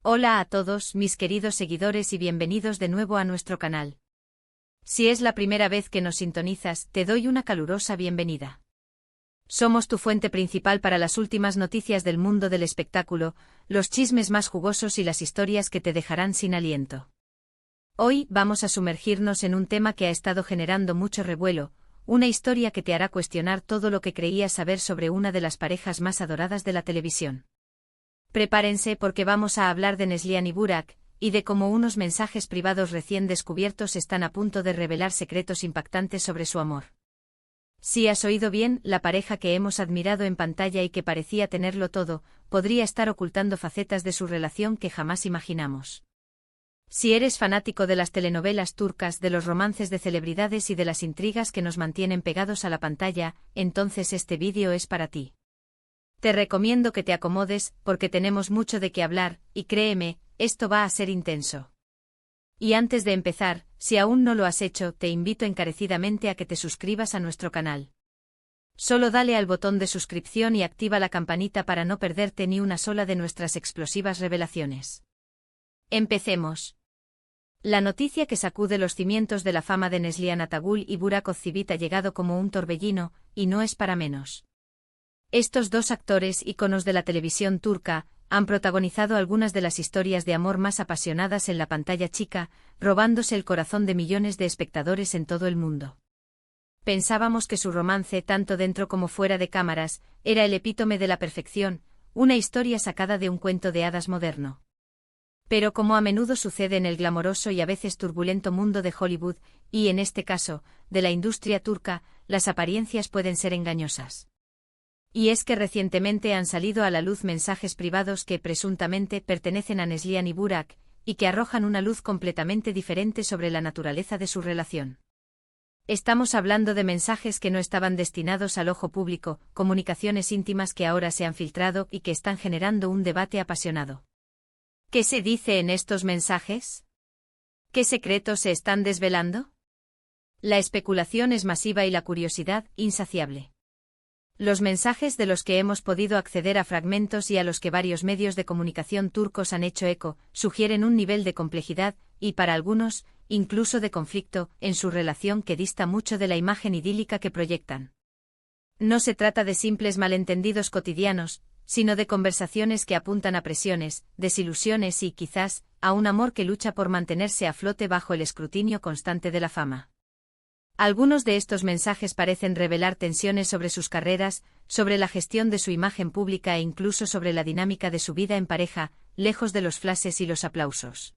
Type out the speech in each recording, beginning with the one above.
Hola a todos, mis queridos seguidores y bienvenidos de nuevo a nuestro canal. Si es la primera vez que nos sintonizas, te doy una calurosa bienvenida. Somos tu fuente principal para las últimas noticias del mundo del espectáculo, los chismes más jugosos y las historias que te dejarán sin aliento. Hoy vamos a sumergirnos en un tema que ha estado generando mucho revuelo, una historia que te hará cuestionar todo lo que creías saber sobre una de las parejas más adoradas de la televisión. Prepárense porque vamos a hablar de Neslihan y Burak, y de cómo unos mensajes privados recién descubiertos están a punto de revelar secretos impactantes sobre su amor. Si has oído bien, la pareja que hemos admirado en pantalla y que parecía tenerlo todo, podría estar ocultando facetas de su relación que jamás imaginamos. Si eres fanático de las telenovelas turcas, de los romances de celebridades y de las intrigas que nos mantienen pegados a la pantalla, entonces este vídeo es para ti. Te recomiendo que te acomodes, porque tenemos mucho de qué hablar, y créeme, esto va a ser intenso. Y antes de empezar, si aún no lo has hecho, te invito encarecidamente a que te suscribas a nuestro canal. Solo dale al botón de suscripción y activa la campanita para no perderte ni una sola de nuestras explosivas revelaciones. Empecemos. La noticia que sacude los cimientos de la fama de Neslihan Atagul y Burak Özçivit ha llegado como un torbellino, y no es para menos. Estos dos actores íconos de la televisión turca han protagonizado algunas de las historias de amor más apasionadas en la pantalla chica, robándose el corazón de millones de espectadores en todo el mundo. Pensábamos que su romance, tanto dentro como fuera de cámaras, era el epítome de la perfección, una historia sacada de un cuento de hadas moderno. Pero como a menudo sucede en el glamoroso y a veces turbulento mundo de Hollywood, y en este caso, de la industria turca, las apariencias pueden ser engañosas. Y es que recientemente han salido a la luz mensajes privados que presuntamente pertenecen a Neslihan y Burak, y que arrojan una luz completamente diferente sobre la naturaleza de su relación. Estamos hablando de mensajes que no estaban destinados al ojo público, comunicaciones íntimas que ahora se han filtrado y que están generando un debate apasionado. ¿Qué se dice en estos mensajes? ¿Qué secretos se están desvelando? La especulación es masiva y la curiosidad, insaciable. Los mensajes de los que hemos podido acceder a fragmentos y a los que varios medios de comunicación turcos han hecho eco, sugieren un nivel de complejidad, y para algunos, incluso de conflicto, en su relación que dista mucho de la imagen idílica que proyectan. No se trata de simples malentendidos cotidianos, sino de conversaciones que apuntan a presiones, desilusiones y, quizás, a un amor que lucha por mantenerse a flote bajo el escrutinio constante de la fama. Algunos de estos mensajes parecen revelar tensiones sobre sus carreras, sobre la gestión de su imagen pública e incluso sobre la dinámica de su vida en pareja, lejos de los flashes y los aplausos.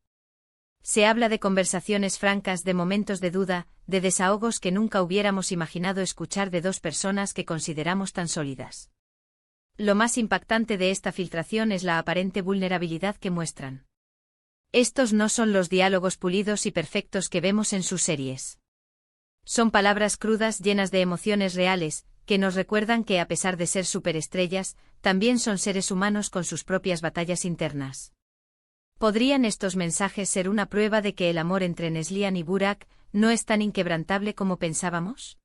Se habla de conversaciones francas, de momentos de duda, de desahogos que nunca hubiéramos imaginado escuchar de dos personas que consideramos tan sólidas. Lo más impactante de esta filtración es la aparente vulnerabilidad que muestran. Estos no son los diálogos pulidos y perfectos que vemos en sus series. Son palabras crudas llenas de emociones reales, que nos recuerdan que a pesar de ser superestrellas, también son seres humanos con sus propias batallas internas. ¿Podrían estos mensajes ser una prueba de que el amor entre Neslihan y Burak no es tan inquebrantable como pensábamos?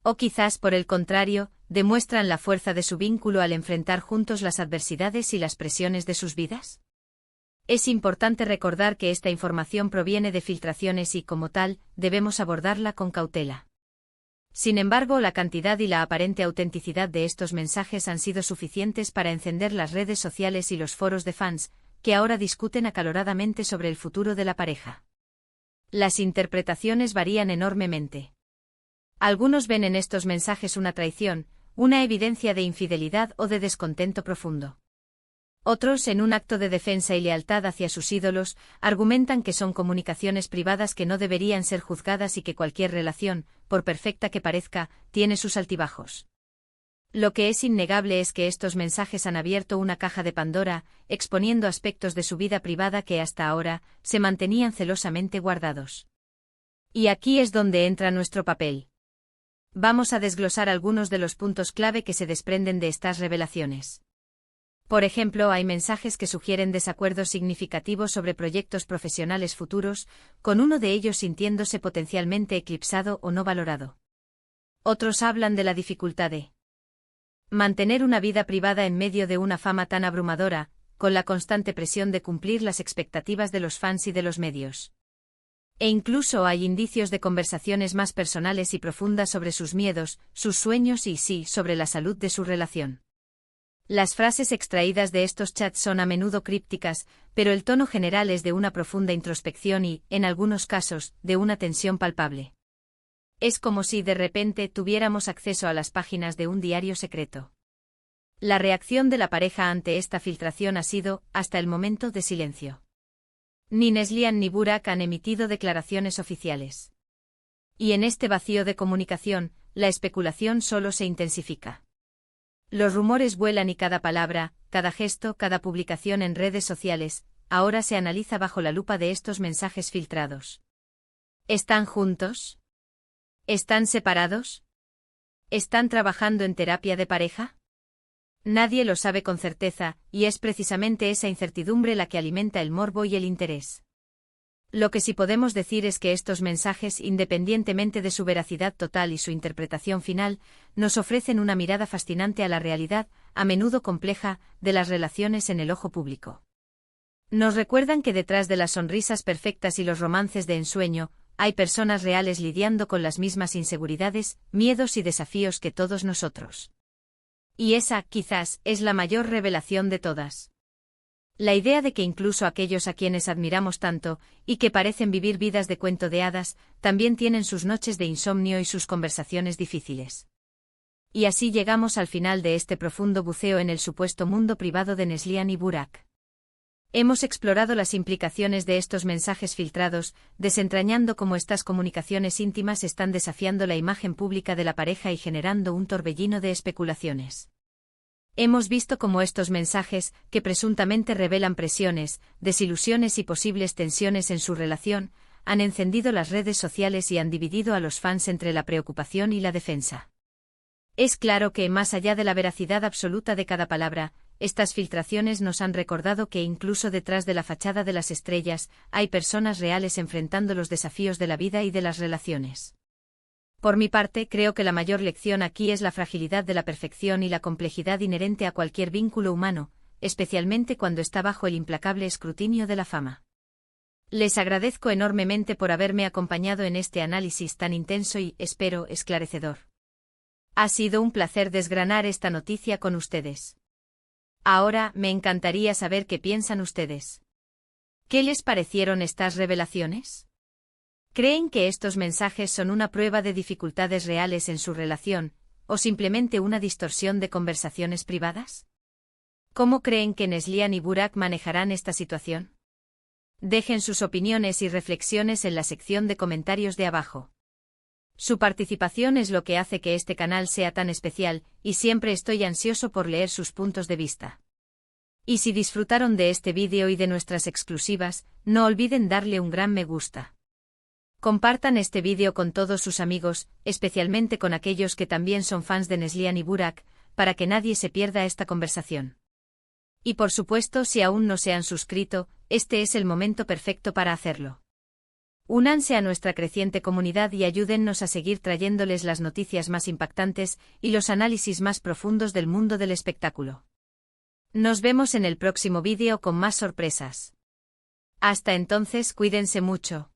O quizás, por el contrario, demuestran la fuerza de su vínculo al enfrentar juntos las adversidades y las presiones de sus vidas? Es importante recordar que esta información proviene de filtraciones y, como tal, debemos abordarla con cautela. Sin embargo, la cantidad y la aparente autenticidad de estos mensajes han sido suficientes para encender las redes sociales y los foros de fans, que ahora discuten acaloradamente sobre el futuro de la pareja. Las interpretaciones varían enormemente. Algunos ven en estos mensajes una traición, una evidencia de infidelidad o de descontento profundo. Otros, en un acto de defensa y lealtad hacia sus ídolos, argumentan que son comunicaciones privadas que no deberían ser juzgadas y que cualquier relación, por perfecta que parezca, tiene sus altibajos. Lo que es innegable es que estos mensajes han abierto una caja de Pandora, exponiendo aspectos de su vida privada que hasta ahora se mantenían celosamente guardados. Y aquí es donde entra nuestro papel. Vamos a desglosar algunos de los puntos clave que se desprenden de estas revelaciones. Por ejemplo, hay mensajes que sugieren desacuerdos significativos sobre proyectos profesionales futuros, con uno de ellos sintiéndose potencialmente eclipsado o no valorado. Otros hablan de la dificultad de mantener una vida privada en medio de una fama tan abrumadora, con la constante presión de cumplir las expectativas de los fans y de los medios. E incluso hay indicios de conversaciones más personales y profundas sobre sus miedos, sus sueños y sí, sobre la salud de su relación. Las frases extraídas de estos chats son a menudo crípticas, pero el tono general es de una profunda introspección y, en algunos casos, de una tensión palpable. Es como si de repente tuviéramos acceso a las páginas de un diario secreto. La reacción de la pareja ante esta filtración ha sido, hasta el momento, de silencio. Ni Neslihan ni Burak han emitido declaraciones oficiales. Y en este vacío de comunicación, la especulación solo se intensifica. Los rumores vuelan y cada palabra, cada gesto, cada publicación en redes sociales, ahora se analiza bajo la lupa de estos mensajes filtrados. ¿Están juntos? ¿Están separados? ¿Están trabajando en terapia de pareja? Nadie lo sabe con certeza, y es precisamente esa incertidumbre la que alimenta el morbo y el interés. Lo que sí podemos decir es que estos mensajes, independientemente de su veracidad total y su interpretación final, nos ofrecen una mirada fascinante a la realidad, a menudo compleja, de las relaciones en el ojo público. Nos recuerdan que detrás de las sonrisas perfectas y los romances de ensueño, hay personas reales lidiando con las mismas inseguridades, miedos y desafíos que todos nosotros. Y esa, quizás, es la mayor revelación de todas. La idea de que incluso aquellos a quienes admiramos tanto, y que parecen vivir vidas de cuento de hadas, también tienen sus noches de insomnio y sus conversaciones difíciles. Y así llegamos al final de este profundo buceo en el supuesto mundo privado de Neslihan y Burak. Hemos explorado las implicaciones de estos mensajes filtrados, desentrañando cómo estas comunicaciones íntimas están desafiando la imagen pública de la pareja y generando un torbellino de especulaciones. Hemos visto cómo estos mensajes, que presuntamente revelan presiones, desilusiones y posibles tensiones en su relación, han encendido las redes sociales y han dividido a los fans entre la preocupación y la defensa. Es claro que, más allá de la veracidad absoluta de cada palabra, estas filtraciones nos han recordado que incluso detrás de la fachada de las estrellas, hay personas reales enfrentando los desafíos de la vida y de las relaciones. Por mi parte, creo que la mayor lección aquí es la fragilidad de la perfección y la complejidad inherente a cualquier vínculo humano, especialmente cuando está bajo el implacable escrutinio de la fama. Les agradezco enormemente por haberme acompañado en este análisis tan intenso y, espero, esclarecedor. Ha sido un placer desgranar esta noticia con ustedes. Ahora, me encantaría saber qué piensan ustedes. ¿Qué les parecieron estas revelaciones? ¿Creen que estos mensajes son una prueba de dificultades reales en su relación, o simplemente una distorsión de conversaciones privadas? ¿Cómo creen que Neslihan y Burak manejarán esta situación? Dejen sus opiniones y reflexiones en la sección de comentarios de abajo. Su participación es lo que hace que este canal sea tan especial, y siempre estoy ansioso por leer sus puntos de vista. Y si disfrutaron de este vídeo y de nuestras exclusivas, no olviden darle un gran me gusta. Compartan este vídeo con todos sus amigos, especialmente con aquellos que también son fans de Neslihan y Burak, para que nadie se pierda esta conversación. Y por supuesto, si aún no se han suscrito, este es el momento perfecto para hacerlo. Únanse a nuestra creciente comunidad y ayúdennos a seguir trayéndoles las noticias más impactantes y los análisis más profundos del mundo del espectáculo. Nos vemos en el próximo vídeo con más sorpresas. Hasta entonces, cuídense mucho.